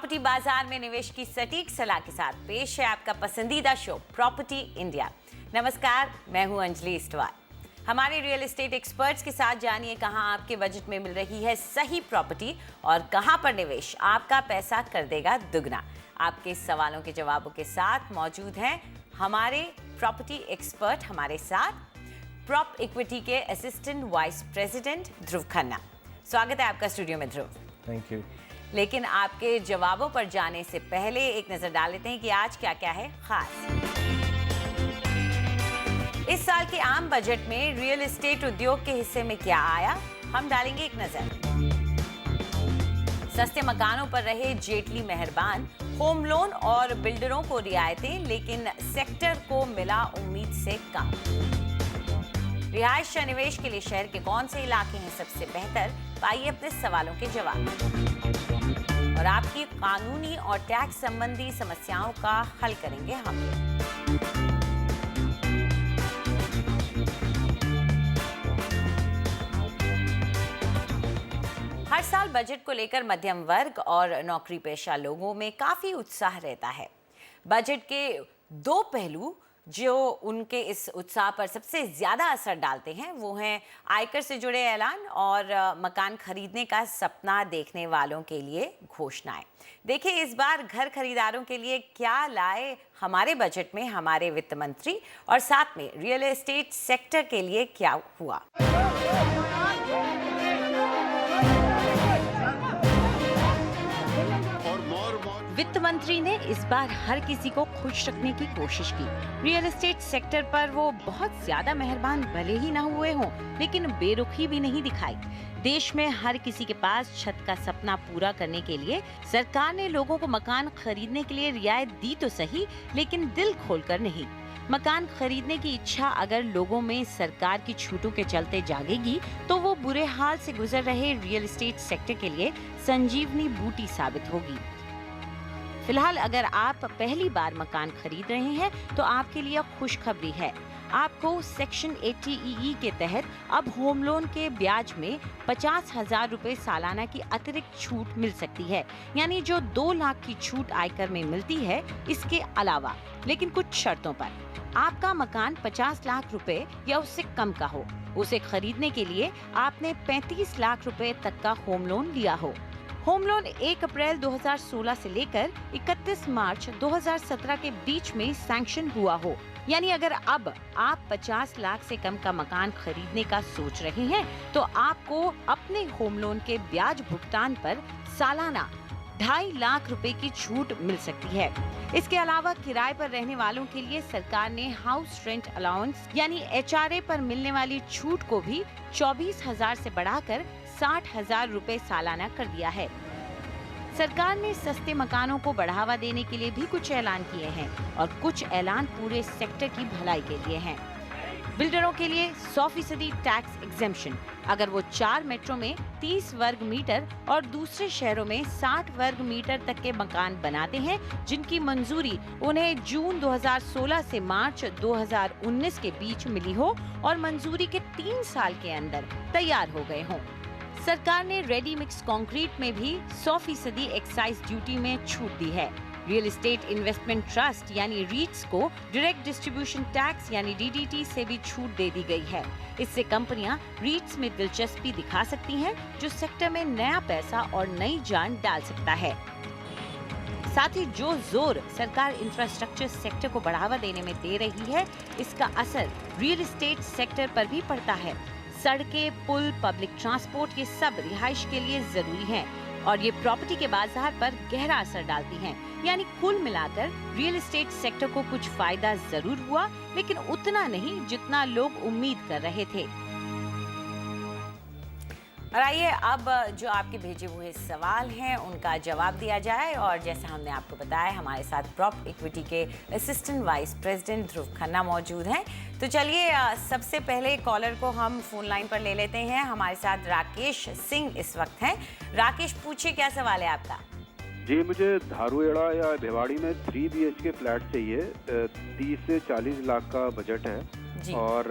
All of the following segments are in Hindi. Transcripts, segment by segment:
प्रॉपर्टी बाजार में निवेश की सटीक सलाह के साथ पेश है आपका पसंदीदा शो प्रॉपर्टी इंडिया। नमस्कार, मैं हूं अंजलि इस्टवाल। हमारे रियल एस्टेट एक्सपर्ट्स के साथ जानिए कहां आपके बजट में मिल रही है सही प्रॉपर्टी और कहां पर निवेश आपका पैसा कर देगा दुगना। आपके सवालों के जवाबों के साथ मौजूद हैं हमारे प्रॉपर्टी एक्सपर्ट, हमारे साथ प्रॉप इक्विटी के असिस्टेंट वाइस प्रेसिडेंट ध्रुव खन्ना। स्वागत है आपका स्टूडियो में ध्रुव। Thank you. लेकिन आपके जवाबों पर जाने से पहले एक नजर डाल लेते हैं कि आज क्या क्या है खास। इस साल के आम बजट में रियल एस्टेट उद्योग के हिस्से में क्या आया, हम डालेंगे एक नजर। सस्ते मकानों पर रहे जेटली मेहरबान, होम लोन और बिल्डरों को रियायतें, लेकिन सेक्टर को मिला उम्मीद से कम। रिहायश या निवेश के लिए शहर के कौन से इलाके हैं सबसे बेहतर, पाइए अपने सवालों के जवाब। और आपकी कानूनी और टैक्स संबंधी समस्याओं का हल करेंगे हम। हर साल बजट को लेकर मध्यम वर्ग और नौकरी पेशा लोगों में काफी उत्साह रहता है। बजट के दो पहलू जो उनके इस उत्साह पर सबसे ज्यादा असर डालते हैं वो हैं आयकर से जुड़े ऐलान और मकान खरीदने का सपना देखने वालों के लिए घोषणाएं। देखिए इस बार घर खरीदारों के लिए क्या लाए हमारे बजट में हमारे वित्त मंत्री, और साथ में रियल एस्टेट सेक्टर के लिए क्या हुआ। वित्त मंत्री ने इस बार हर किसी को खुश रखने की कोशिश की। रियल एस्टेट सेक्टर पर वो बहुत ज्यादा मेहरबान भले ही ना हुए हों, लेकिन बेरुखी भी नहीं दिखाई। देश में हर किसी के पास छत का सपना पूरा करने के लिए सरकार ने लोगों को मकान खरीदने के लिए रियायत दी तो सही, लेकिन दिल खोलकर नहीं। मकान खरीदने की इच्छा अगर लोगों में सरकार की छूटों के चलते जागेगी तो वो बुरे हाल से गुजर रहे रियल एस्टेट सेक्टर के लिए संजीवनी बूटी साबित होगी। फिलहाल अगर आप पहली बार मकान खरीद रहे हैं तो आपके लिए खुशखबरी है। आपको सेक्शन 80EE के तहत अब होम लोन के ब्याज में 50,000 रुपए सालाना की अतिरिक्त छूट मिल सकती है, यानी जो 2 लाख की छूट आयकर में मिलती है इसके अलावा, लेकिन कुछ शर्तों पर। आपका मकान 50 लाख रुपए या उससे कम का हो। उसे खरीदने के लिए आपने 35 लाख रुपए तक का होम लोन लिया हो। होम लोन 1 अप्रैल 2016 से लेकर 31 मार्च 2017 के बीच में सैंक्शन हुआ हो। यानी अगर अब आप 50 लाख से कम का मकान खरीदने का सोच रहे हैं तो आपको अपने होम लोन के ब्याज भुगतान पर सालाना 2.5 लाख रुपए की छूट मिल सकती है। इसके अलावा किराए पर रहने वालों के लिए सरकार ने हाउस रेंट अलाउंस यानी HRA पर मिलने वाली छूट को भी 24,000 से बढ़ाकर 60,000 रुपए सालाना कर दिया है। सरकार ने सस्ते मकानों को बढ़ावा देने के लिए भी कुछ ऐलान किए हैं और कुछ ऐलान पूरे सेक्टर की भलाई के लिए हैं। बिल्डरों के लिए 100% टैक्स एग्जेम्पशन। अगर वो 4 मेट्रो में 30 वर्ग मीटर और दूसरे शहरों में 60 वर्ग मीटर तक के मकान बनाते हैं, जिनकी मंजूरी उन्हें जून 2016 से मार्च 2019 के बीच मिली हो और मंजूरी के 3 साल के अंदर तैयार हो गए हों। सरकार ने रेडी मिक्स कंक्रीट में भी 100% एक्साइज ड्यूटी में छूट दी है। रियल एस्टेट इन्वेस्टमेंट ट्रस्ट यानी रीट्स को डायरेक्ट डिस्ट्रीब्यूशन टैक्स यानी DDT से भी छूट दे दी गई है। इससे कंपनियां रीट्स में दिलचस्पी दिखा सकती हैं, जो सेक्टर में नया पैसा और नई जान डाल सकता है। साथ ही जो जोर सरकार इंफ्रास्ट्रक्चर सेक्टर को बढ़ावा देने में दे रही है, इसका असर रियल एस्टेट सेक्टर पर भी पड़ता है। सड़कें, पुल, पब्लिक ट्रांसपोर्ट, ये सब रिहाइश के लिए जरूरी हैं और ये प्रॉपर्टी के बाजार पर गहरा असर डालती हैं। यानी कुल मिलाकर रियल एस्टेट सेक्टर को कुछ फायदा जरूर हुआ, लेकिन उतना नहीं जितना लोग उम्मीद कर रहे थे। और आइए अब जो आपके भेजे हुए सवाल हैं उनका जवाब दिया जाए। और जैसा हमने आपको बताया, हमारे साथ प्रॉप इक्विटी के असिस्टेंट वाइस प्रेसिडेंट ध्रुव खन्ना मौजूद हैं। तो चलिए सबसे पहले कॉलर को हम फोन लाइन पर ले लेते हैं। हमारे साथ राकेश सिंह इस वक्त हैं। राकेश, पूछिए क्या सवाल है आपका। जी, मुझे धारूहेड़ा या भिवाड़ी में 3 BHK फ्लैट चाहिए। 30 से 40 लाख का बजट है। जी। और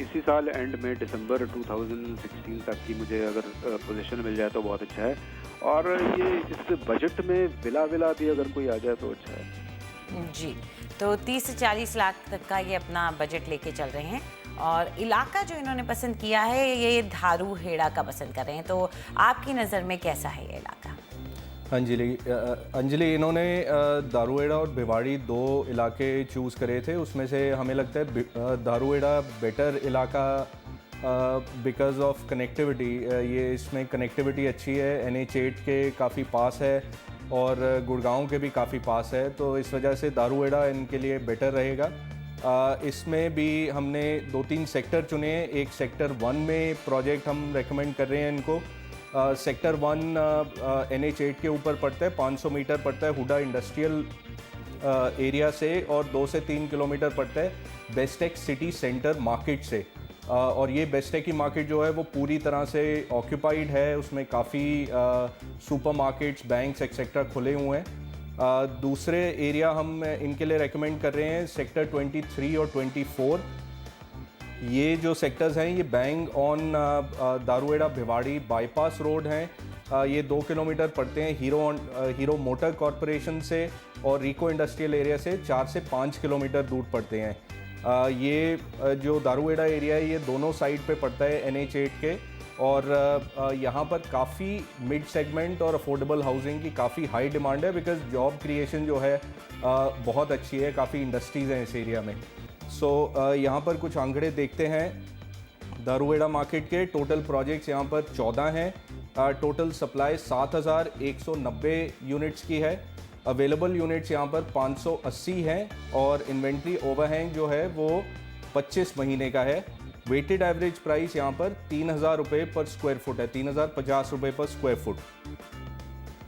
इसी साल एंड में दिसंबर 2016 तक की मुझे अगर पोजीशन मिल जाए तो बहुत अच्छा है। और ये इस बजट में विला विला भी अगर कोई आ जाए तो अच्छा है। जी, तो 30 से 40 लाख तक का ये अपना बजट लेके चल रहे हैं और इलाका जो इन्होंने पसंद किया है ये धारू हेड़ा का पसंद कर रहे हैं। तो आपकी नज़र में कैसा है ये इलाका? अंजलि, इन्होंने दारूहेड़ा और भिवाड़ी 2 इलाके चूज़ करे थे। उसमें से हमें लगता है दारूहेड़ा बेटर इलाका बिकॉज ऑफ कनेक्टिविटी। ये इसमें कनेक्टिविटी अच्छी है, NH8 के काफ़ी पास है और गुड़गांव के भी काफ़ी पास है, तो इस वजह से दारूहेड़ा इनके लिए बेटर रहेगा। इसमें भी हमने 2-3 सेक्टर चुने हैं। एक सेक्टर 1 में प्रोजेक्ट हम रेकमेंड कर रहे हैं इनको। सेक्टर 1 NH8 के ऊपर पड़ता है, 500 मीटर पड़ता है हुडा इंडस्ट्रियल एरिया से, और 2 से 3 किलोमीटर पड़ता है बेस्टेक सिटी सेंटर मार्केट से। और ये बेस्टेक की मार्केट जो है वो पूरी तरह से ऑक्यूपाइड है, उसमें काफ़ी सुपर मार्केट्स, बैंक्स एक्सेट्रा खुले हुए हैं। दूसरे एरिया हम इनके लिए रेकमेंड कर रहे हैं सेक्टर 23 और 24। ये जो सेक्टर्स हैं ये bang on Dharuhera Bhiwadi bypass road हैं। ये 2 किलोमीटर पड़ते हैं हीरो मोटर कॉरपोरेशन से, और रिको इंडस्ट्रियल एरिया से 4 से 5 किलोमीटर दूर पड़ते हैं। ये जो दारूहेड़ा एरिया है ये दोनों साइड पे पड़ता है NH8 के, और यहाँ पर काफ़ी मिड सेगमेंट और अफोर्डेबल हाउसिंग की काफ़ी हाई डिमांड है, बिकॉज जॉब क्रिएशन जो है बहुत अच्छी है, काफ़ी इंडस्ट्रीज़ हैं इस एरिया में। यहाँ पर कुछ आंकड़े देखते हैं दारूहेड़ा मार्केट के। टोटल प्रोजेक्ट्स यहाँ पर 14 हैं। टोटल सप्लाई 7190 यूनिट्स की है। अवेलेबल यूनिट्स यहाँ पर 580 हैं, और इन्वेंट्री ओवरहैंग जो है वो 25 महीने का है। वेटेड एवरेज प्राइस यहाँ पर 3000 रुपये पर स्क्वायर फुट है, 3050 रुपये पर स्क्वायर फुट।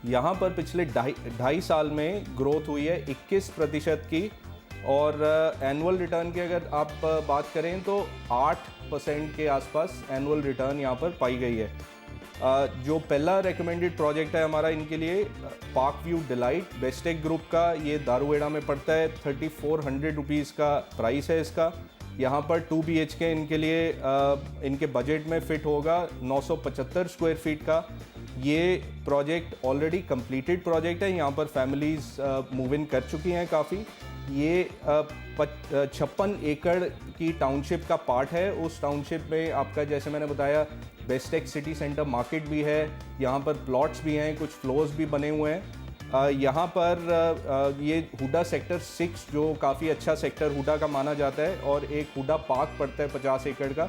यहाँ पर पिछले ढाई साल में ग्रोथ हुई है 21% की, और एनुअल रिटर्न की अगर आप बात करें तो 8% के आसपास एनुअल रिटर्न यहाँ पर पाई गई है। जो पहला रेकमेंडेड प्रोजेक्ट है हमारा इनके लिए, park view delight Bestech group का, ये दारूहेड़ा में पड़ता है। 3400 रुपीज़ का प्राइस है इसका। यहाँ पर 2 BHK इनके लिए इनके बजट में फिट होगा, 975 स्क्वायर फीट का। ये प्रोजेक्ट ऑलरेडी कंप्लीटेड प्रोजेक्ट है, यहाँ पर फैमिलीज़ मूव इन कर चुकी हैं काफ़ी। ये 56 एकड़ की टाउनशिप का पार्ट है। उस टाउनशिप में आपका, जैसे मैंने बताया, बेस्टेक सिटी सेंटर मार्केट भी है, यहाँ पर प्लॉट्स भी हैं, कुछ फ्लोर्स भी बने हुए हैं। यहाँ पर ये हुडा सेक्टर 6 जो काफ़ी अच्छा सेक्टर हुडा का माना जाता है, और एक हुडा पार्क पड़ता है 50 एकड़ का,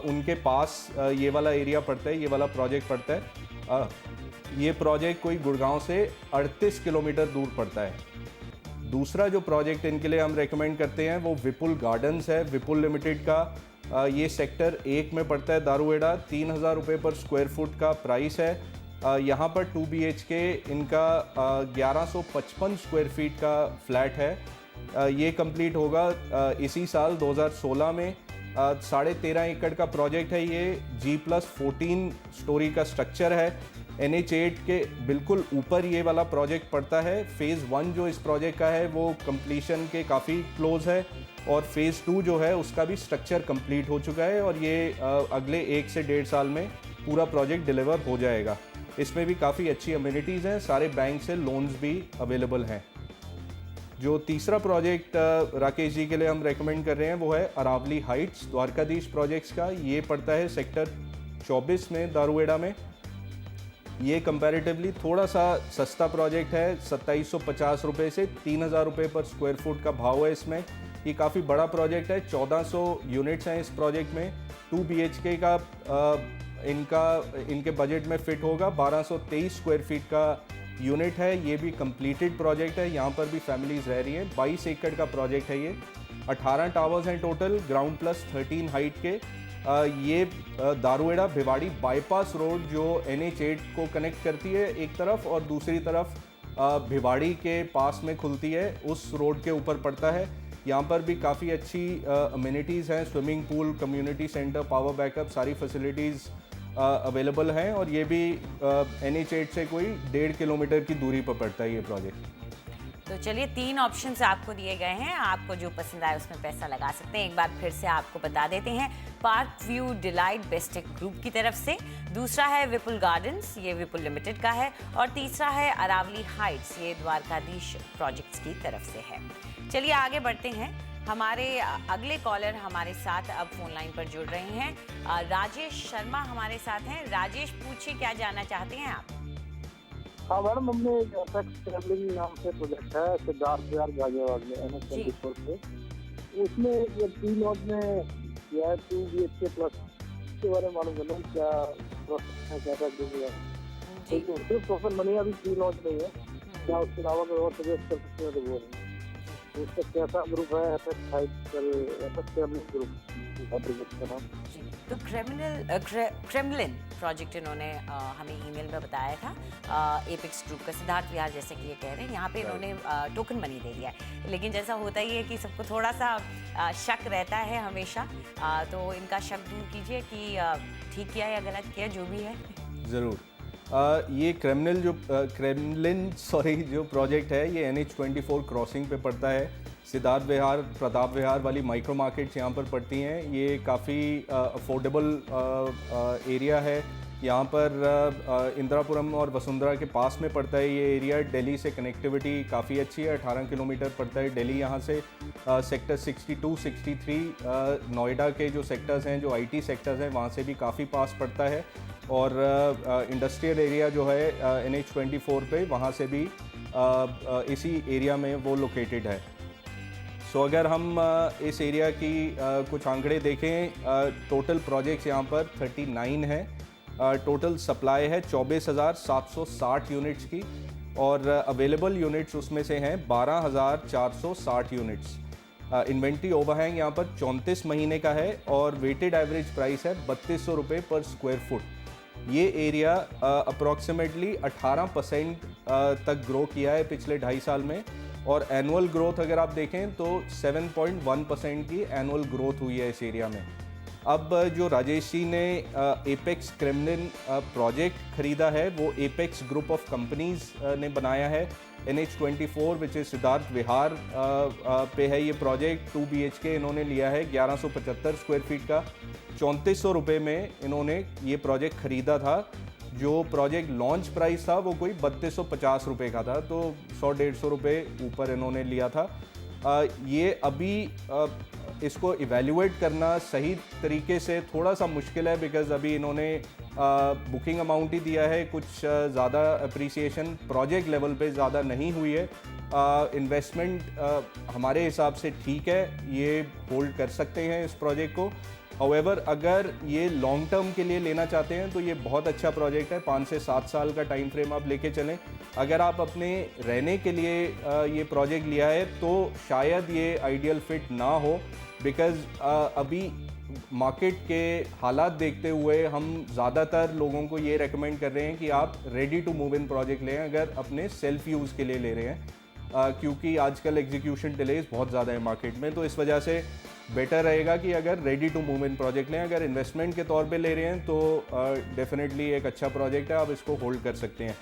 उनके पास ये वाला एरिया पड़ता है, ये वाला प्रोजेक्ट पड़ता है। ये प्रोजेक्ट कोई गुड़गांव से 38 किलोमीटर दूर पड़ता है। दूसरा जो प्रोजेक्ट इनके लिए हम रेकमेंड करते हैं वो विपुल गार्डन्स है, विपुल लिमिटेड का। ये सेक्टर 1 में पड़ता है दारूहेड़ा, 3000 रुपये पर स्क्वायर फुट का प्राइस है। यहाँ पर 2 BHK इनका 1155 स्क्वायर फीट का फ्लैट है। ये कंप्लीट होगा इसी साल 2016 में। 13.5 एकड़ का प्रोजेक्ट है ये, G+14 स्टोरी का स्ट्रक्चर है। NH8 के बिल्कुल ऊपर ये वाला प्रोजेक्ट पड़ता है। फ़ेज़ 1 जो इस प्रोजेक्ट का है वो कंप्लीशन के काफ़ी क्लोज है, और फ़ेज़ 2 जो है उसका भी स्ट्रक्चर कंप्लीट हो चुका है, और ये अगले 1 से 1.5 साल में पूरा प्रोजेक्ट डिलीवर हो जाएगा। इसमें भी काफ़ी अच्छी अम्यूनिटीज़ हैं, सारे बैंक से लोन्स भी अवेलेबल हैं। जो तीसरा प्रोजेक्ट राकेश जी के लिए हम रेकमेंड कर रहे हैं वो है अरावली हाइट्स, द्वारकाधीश प्रोजेक्ट्स का। ये पड़ता है सेक्टर 24 में दारूहेड़ा में। ये कंपैरेटिवली थोड़ा सा सस्ता प्रोजेक्ट है, 2750 रुपये से 3000 रुपये पर स्क्वायर फुट का भाव है इसमें। ये काफ़ी बड़ा प्रोजेक्ट है, 1400 यूनिट्स हैं इस प्रोजेक्ट में। 2 BHK का इनके बजट में फिट होगा, 1223 स्क्वायर फीट का यूनिट है। ये भी कंप्लीटेड प्रोजेक्ट है, यहाँ पर भी फैमिलीज रह रही हैं। 22 एकड़ का प्रोजेक्ट है ये। 18 टावर्स हैं टोटल, ग्राउंड प्लस 13 हाइट के। ये दारूहेड़ा भिवाड़ी बाईपास रोड जो NH8 को कनेक्ट करती है एक तरफ, और दूसरी तरफ भिवाड़ी के पास में खुलती है, उस रोड के ऊपर पड़ता है। यहाँ पर भी काफ़ी अच्छी अम्यूनिटीज़ हैं, swimming pool, community centre, power backup, सारी फैसिलिटीज़ अवेलेबल हैं। और ये भी NH8 से कोई 1.5 किलोमीटर की दूरी पर पड़ता है ये प्रोजेक्ट। तो चलिए 3 ऑप्शंस आपको दिए गए हैं, आपको जो पसंद आए उसमें पैसा लगा सकते हैं। एक बार फिर से आपको बता देते हैं, park view delight Bestech group की तरफ से, दूसरा है विपुल गार्डन्स, ये विपुल लिमिटेड का है, और तीसरा है अरावली हाइट्स, ये द्वारकाधीश प्रोजेक्ट्स की तरफ से है। चलिए आगे बढ़ते हैं। हमारे अगले कॉलर हमारे साथ अब फोन लाइन पर जुड़ रहे हैं। राजेश शर्मा हमारे साथ हैं। राजेश, पूछिए क्या जानना चाहते हैं आप? हाँ मैडम, हमने एपेक्स ट्रैवलिंग नाम से प्रोजेक्ट है सिद्धार्थ विहार गाजियाबाद में NH24 पे। उसमें ये 3 लॉट में किया है 2 BHK प्लस, इसके बारे में मालूम करना क्या प्रोसेस है, क्या क्या तो सिर्फ प्रोफेशन बनी अभी 3 लॉट नहीं है, क्या उसके अलावा कोई और सजेस्ट कर सकते हैं तो वो है उसका कैसा ग्रुप है? एपेक्स ट्रैवलिंग ग्रुप का नाम। तो क्रेमलिन प्रोजेक्ट इन्होंने हमें ईमेल में बताया था, एपेक्स ग्रुप का सिद्धार्थ विहार, जैसे कि ये कह रहे हैं यहाँ पे इन्होंने टोकन मनी दे दिया है। लेकिन जैसा होता ही है कि सबको थोड़ा सा शक रहता है हमेशा, तो इनका शक दूर कीजिए कि ठीक किया या गलत किया, जो भी है। ज़रूर। ये क्रेमलिन जो प्रोजेक्ट है ये NH24 क्रॉसिंग पे पड़ता है। सिद्धार्थ विहार, प्रताप विहार वाली माइक्रो मार्केट्स यहाँ पर पड़ती हैं। ये काफ़ी अफोर्डेबल एरिया है। यहाँ पर इंदिरापुरम और वसुंधरा के पास में पड़ता है ये एरिया। दिल्ली से कनेक्टिविटी काफ़ी अच्छी है, 18 किलोमीटर पड़ता है दिल्ली यहाँ से। सेक्टर 62, 63 नोएडा के जो सेक्टर्स हैं, जो IT सेक्टर्स हैं, वहाँ से भी काफ़ी पास पड़ता है। और इंडस्ट्रियल एरिया जो है NH24 पे, वहाँ से भी इसी एरिया में वो लोकेटेड है। सो अगर हम इस एरिया की कुछ आंकड़े देखें, टोटल प्रोजेक्ट्स यहाँ पर 39 हैं। टोटल सप्लाई है 24,760 यूनिट्स की, और अवेलेबल यूनिट्स उसमें से हैं 12,460 यूनिट्स। इन्वेंट्री ओवरहैंग यहाँ पर 34 महीने का है, और वेटेड एवरेज प्राइस है 3200 रुपये पर स्क्वायर फुट। ये एरिया अप्रॉक्सीमेटली 18% तक ग्रो किया है पिछले 2.5 साल में, और एनुअल ग्रोथ अगर आप देखें तो 7.1% की एनुअल ग्रोथ हुई है इस एरिया में। अब जो राजेश जी ने एपेक्स क्रेमलिन प्रोजेक्ट खरीदा है, वो एपेक्स ग्रुप ऑफ कंपनीज ने बनाया है। NH24 विच इज़ सिद्धार्थ विहार पे है ये प्रोजेक्ट। 2 BHK इन्होंने लिया है 1175 स्क्वायर फीट का। 3400 रुपये में इन्होंने ये प्रोजेक्ट ख़रीदा था। जो प्रोजेक्ट लॉन्च प्राइस था वो कोई 3250 रुपये का था, तो 100-150 रुपये ऊपर इन्होंने लिया था। ये अभी इसको इवैल्यूएट करना सही तरीके से थोड़ा सा मुश्किल है, बिकॉज़ अभी इन्होंने बुकिंग अमाउंट ही दिया है, कुछ ज़्यादा अप्रिसिएशन प्रोजेक्ट लेवल पे ज़्यादा नहीं हुई है। इन्वेस्टमेंट हमारे हिसाब से ठीक है, ये होल्ड कर सकते हैं इस प्रोजेक्ट को। हाउएवर अगर ये लॉन्ग टर्म के लिए लेना चाहते हैं तो ये बहुत अच्छा प्रोजेक्ट है। 5 से 7 साल का टाइम फ्रेम आप लेके चलें। अगर आप अपने रहने के लिए ये प्रोजेक्ट लिया है तो शायद ये आइडियल फिट ना हो, बिकॉज़ अभी मार्केट के हालात देखते हुए हम ज़्यादातर लोगों को ये रेकमेंड कर रहे हैं कि आप ready to move in project लें अगर अपने सेल्फ यूज़ के लिए ले रहे हैं, क्योंकि आजकल एग्जीक्यूशन डिलेज बहुत ज़्यादा है मार्केट में। तो इस वजह से बेटर रहेगा कि अगर ready to move in project लें। अगर इन्वेस्टमेंट के तौर पे ले रहे हैं तो डेफिनेटली एक अच्छा प्रोजेक्ट है, आप इसको होल्ड कर सकते हैं।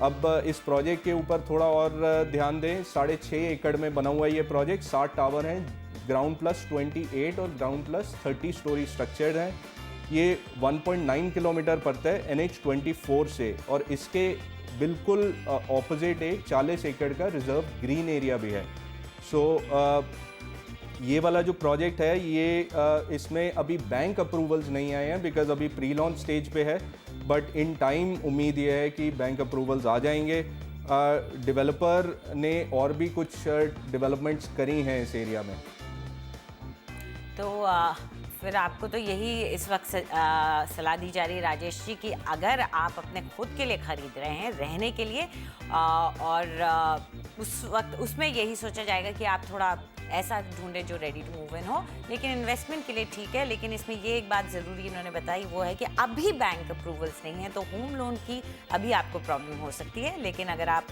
अब इस प्रोजेक्ट के ऊपर थोड़ा और ध्यान दें। 6.5 एकड़ में बना हुआ है ये प्रोजेक्ट। 60 टावर हैं, ग्राउंड प्लस 28 और ग्राउंड प्लस 30 स्टोरी स्ट्रक्चर्ड हैं। ये 1.9 किलोमीटर पड़ता है NH24 से, और इसके बिल्कुल ऑपोजिट एक 40 एकड़ का रिजर्व ग्रीन एरिया भी है। सो ये वाला जो प्रोजेक्ट है ये इसमें अभी बैंक अप्रूवल्स नहीं आए हैं, बिकॉज अभी प्री लॉन्च स्टेज पे है, बट इन टाइम उम्मीद ये है कि बैंक अप्रूवल्स आ जाएंगे। डेवलपर ने और भी कुछ डेवलपमेंट्स करी हैं इस एरिया में। तो फिर आपको तो यही इस वक्त सलाह दी जा रही है राजेश जी कि अगर आप अपने खुद के लिए ख़रीद रहे हैं रहने के लिए, और उस वक्त उसमें यही सोचा जाएगा कि आप थोड़ा ऐसा ढूंढे जो रेडी टू मूव इन हो, लेकिन इन्वेस्टमेंट के लिए ठीक है। लेकिन इसमें ये एक बात ज़रूरी इन्होंने बताई, वो है कि अभी बैंक अप्रूवल्स नहीं है, तो होम लोन की अभी आपको प्रॉब्लम हो सकती है, लेकिन अगर आप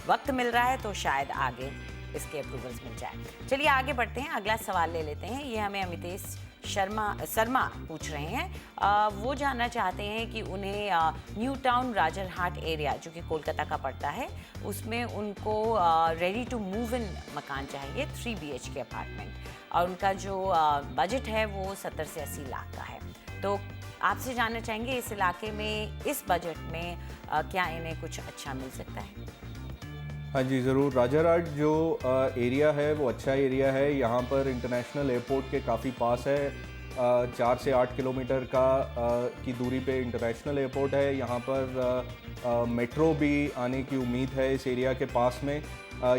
वक्त मिल रहा है तो शायद आगे इसके अप्रूवल्स मिल जाए। चलिए आगे बढ़ते हैं, अगला सवाल ले लेते हैं। ये हमें अमितेश शर्मा पूछ रहे हैं। वो जानना चाहते हैं कि उन्हें न्यू टाउन राजरहाट एरिया, जो कि कोलकाता का पड़ता है, उसमें उनको रेडी टू मूव इन मकान चाहिए, 3 BHK अपार्टमेंट, और उनका जो बजट है वो 70 से 80 लाख का है। तो आपसे जानना चाहेंगे इस इलाके में, इस बजट में क्या इन्हें कुछ अच्छा मिल सकता है? हाँ जी, ज़रूर। राजारहाट जो एरिया है वो अच्छा एरिया है। यहाँ पर इंटरनेशनल एयरपोर्ट के काफ़ी पास है। 4 से 8 किलोमीटर की दूरी पे इंटरनेशनल एयरपोर्ट है। यहाँ पर मेट्रो भी आने की उम्मीद है इस एरिया के पास में।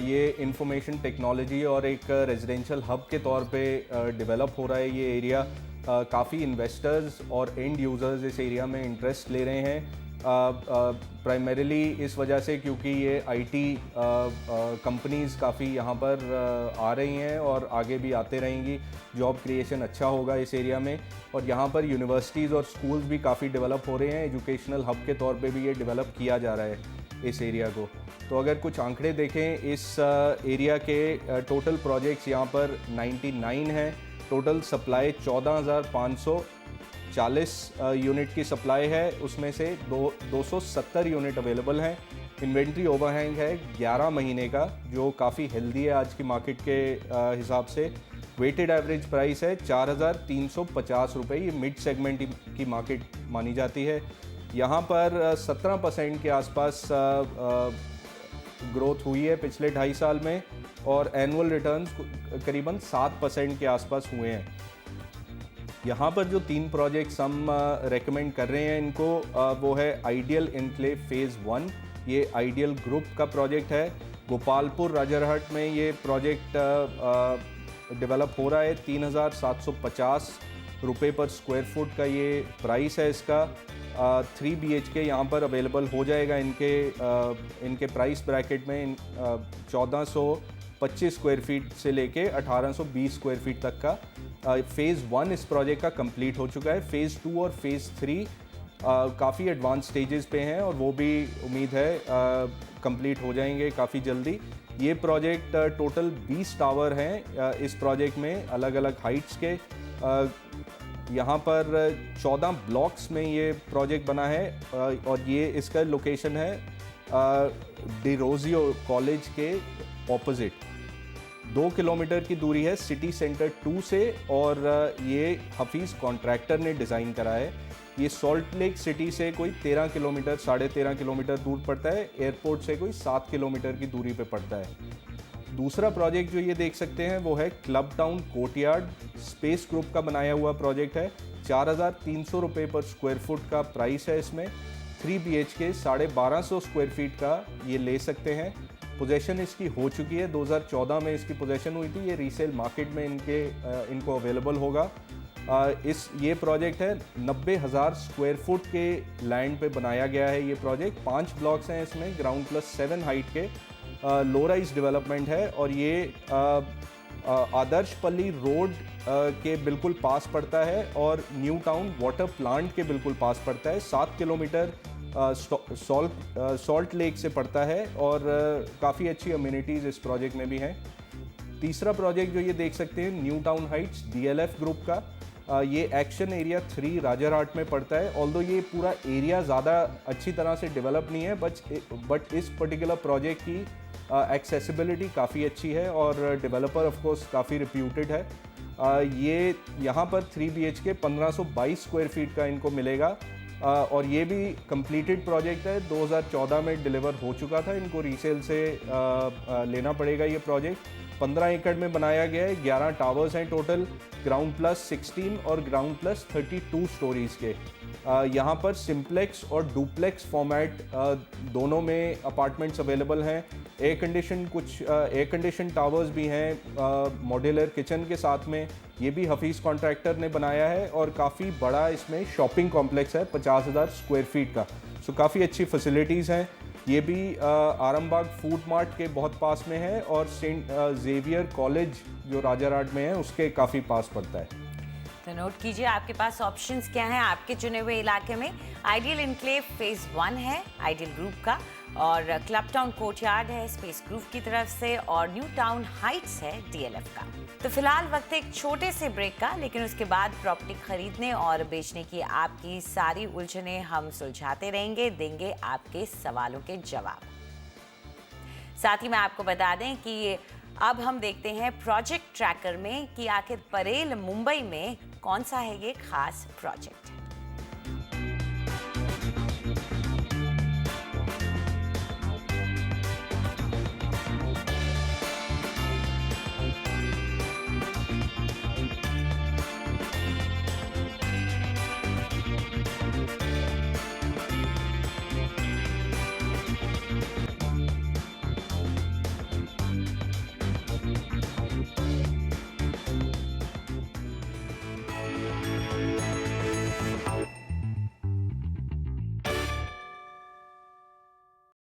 ये इंफॉर्मेशन टेक्नोलॉजी और एक रेजिडेंशियल हब के तौर पे डेवलप हो रहा है ये एरिया। काफ़ी इन्वेस्टर्स और एंड यूज़र्स इस एरिया में इंटरेस्ट ले रहे हैं, प्राइमरीली इस वजह से क्योंकि ये IT कंपनीज़ काफ़ी यहाँ पर आ रही हैं और आगे भी आते रहेंगी। जॉब क्रिएशन अच्छा होगा इस एरिया में, और यहाँ पर यूनिवर्सिटीज़ और स्कूल्स भी काफ़ी डेवलप हो रहे हैं। एजुकेशनल हब के तौर पे भी ये डेवलप किया जा रहा है इस एरिया को। तो अगर कुछ आंकड़े देखें इस एरिया के, टोटल प्रोजेक्ट्स यहाँ पर 99 हैं। टोटल सप्लाई 14,540 यूनिट की सप्लाई है, उसमें से 270 यूनिट अवेलेबल हैं। इन्वेंट्री ओवरहैंग है 11 महीने का, जो काफ़ी हेल्दी है आज की मार्केट के हिसाब से। वेटेड एवरेज प्राइस है 4,350 रुपये। ये मिड सेगमेंट की मार्केट मानी जाती है। यहाँ पर 17% के आसपास ग्रोथ हुई है पिछले 2.5 साल में, और एनुअल रिटर्न्स करीबन 7% के आसपास हुए हैं। यहाँ पर जो 3 प्रोजेक्ट्स हम रेकमेंड कर रहे हैं इनको, वो है आइडियल एनक्लेव फेज़ 1। ये आइडियल ग्रुप का प्रोजेक्ट है। गोपालपुर राजारहाट में ये प्रोजेक्ट डेवलप हो रहा है। 3,750 रुपये पर स्क्वायर फुट का ये प्राइस है इसका। 3 BHK यहाँ पर अवेलेबल हो जाएगा इनके प्राइस ब्रैकेट में। 1425 स्क्वायर फीट से लेके 1820 स्क्वायर फीट तक का। फेज़ 1 इस प्रोजेक्ट का कंप्लीट हो चुका है। फेज़ 2 और फेज़ 3 काफ़ी एडवांस स्टेजेस पे हैं, और वो भी उम्मीद है कंप्लीट हो जाएंगे काफ़ी जल्दी। ये प्रोजेक्ट टोटल 20 टावर हैं इस प्रोजेक्ट में, अलग अलग हाइट्स के। यहाँ पर 14 ब्लॉक्स में ये प्रोजेक्ट बना है, और ये इसका लोकेशन है डिरोजियो कॉलेज के ऑपोजिट। 2 किलोमीटर की दूरी है सिटी सेंटर 2 से, और ये हफीज़ कॉन्ट्रैक्टर ने डिज़ाइन करा है। ये सॉल्ट लेक सिटी से कोई 13 किलोमीटर 13.5 किलोमीटर दूर पड़ता है। एयरपोर्ट से कोई 7 किलोमीटर की दूरी पे पड़ता है। दूसरा प्रोजेक्ट जो ये देख सकते हैं वो है club town courtyard. Space group का बनाया हुआ प्रोजेक्ट है। 4,300 रुपये पर स्क्वायर फुट का प्राइस है इसमें। 3 BHK 1250 स्क्वायर फीट का ये ले सकते हैं। पोजेशन इसकी हो चुकी है, 2014 में इसकी पोजेशन हुई थी। ये रीसेल मार्केट में इनको अवेलेबल होगा। ये प्रोजेक्ट है 90,000 स्क्वायर फुट के लैंड पे बनाया गया है ये प्रोजेक्ट। 5 ब्लॉक्स हैं इसमें, ग्राउंड प्लस 7 हाइट के। लो राइज डेवलपमेंट है, और ये आदर्श पल्ली रोड के बिल्कुल पास पड़ता है, और न्यू टाउन वाटर प्लांट के बिल्कुल पास पड़ता है। 7 किलोमीटर सॉल्ट लेक से पड़ता है, और काफ़ी अच्छी अम्यूनिटीज़ इस प्रोजेक्ट में भी हैं। तीसरा प्रोजेक्ट जो ये देख सकते हैं new town Heights DLF group का, ये एक्शन एरिया 3 राजारहाट में पड़ता है। ऑल्दो ये पूरा एरिया ज़्यादा अच्छी तरह से डेवलप नहीं है, बट इस पर्टिकुलर प्रोजेक्ट की एक्सेसिबिलिटी काफ़ी अच्छी है, और डेवलपर ऑफ कोर्स काफ़ी रिप्यूटेड है। ये यहाँ पर 3 BHK 1522 स्क्वायर फीट का इनको मिलेगा, और ये भी कंप्लीटेड प्रोजेक्ट है। 2014 में डिलीवर हो चुका था। इनको रीसेल से लेना पड़ेगा ये प्रोजेक्ट। 15 एकड़ में बनाया गया है। 11 टावर्स हैं टोटल, ग्राउंड प्लस 16 और ग्राउंड प्लस 32 स्टोरीज़ के। यहाँ पर सिंप्लेक्स और डुप्लेक्स फॉर्मेट दोनों में अपार्टमेंट्स अवेलेबल हैं। कुछ एयर कंडीशन टावर्स भी हैं मॉड्यूलर किचन के साथ में। ये भी हफीज़ कॉन्ट्रैक्टर ने बनाया है, और काफ़ी बड़ा इसमें शॉपिंग कॉम्प्लेक्स है 50,000 स्क्वायर फीट का। सो काफ़ी अच्छी फैसिलिटीज़ हैं। ये भी आरामबाग फूड मार्ट के बहुत पास में है, और सेंट जेवियर कॉलेज जो राजारहाट में है उसके काफ़ी पास पड़ता है। तो नोट कीजिए, आपके पास ऑप्शंस क्या हैं आपके चुने हुए इलाके में। आइडियल एनक्लेव फेज़ 1 है आइडियल ग्रुप का, और क्लब टाउन कोर्टयार्ड है स्पेस ग्रूव की तरफ से, और न्यू टाउन हाइट्स है डीएलएफ का। तो फिलहाल वक्त है एक छोटे से ब्रेक का, लेकिन उसके बाद प्रॉपर्टी खरीदने और बेचने की आपकी सारी उलझनें हम सुलझाते रहेंगे, देंगे आपके सवालों के जवाब। साथ ही मैं आपको बता दें कि अब हम देखते हैं प्रोजेक्ट ट्रैकर में कि आखिर परेल मुंबई में कौन सा है ये खास प्रोजेक्ट।